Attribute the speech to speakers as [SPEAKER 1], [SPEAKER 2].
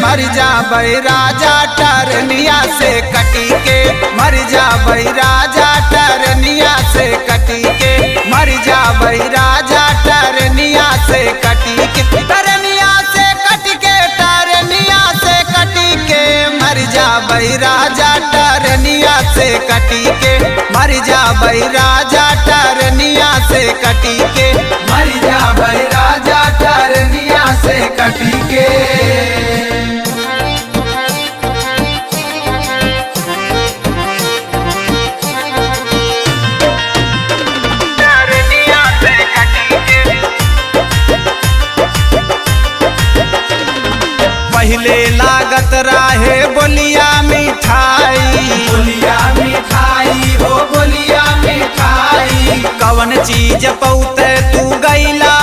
[SPEAKER 1] मर जाबे राजा टरनिया से कटी के, मर जाबे राजा टरनिया से कटी के, मर जाबे राजा टरनिया से कटी के, टरनिया से कटी के, टरनिया से कटी के, मर जाबे राजा टरनिया से कटी के, मर जाबे राजा टरनिया से कटी के,
[SPEAKER 2] मर जाबे राजा टरनिया से कटी के।
[SPEAKER 1] पहले लागत रहे बोलिया मिठाई,
[SPEAKER 2] बोलिया मिठाई हो बोलिया मिठाई,
[SPEAKER 1] कवन चीज पौते तू गैला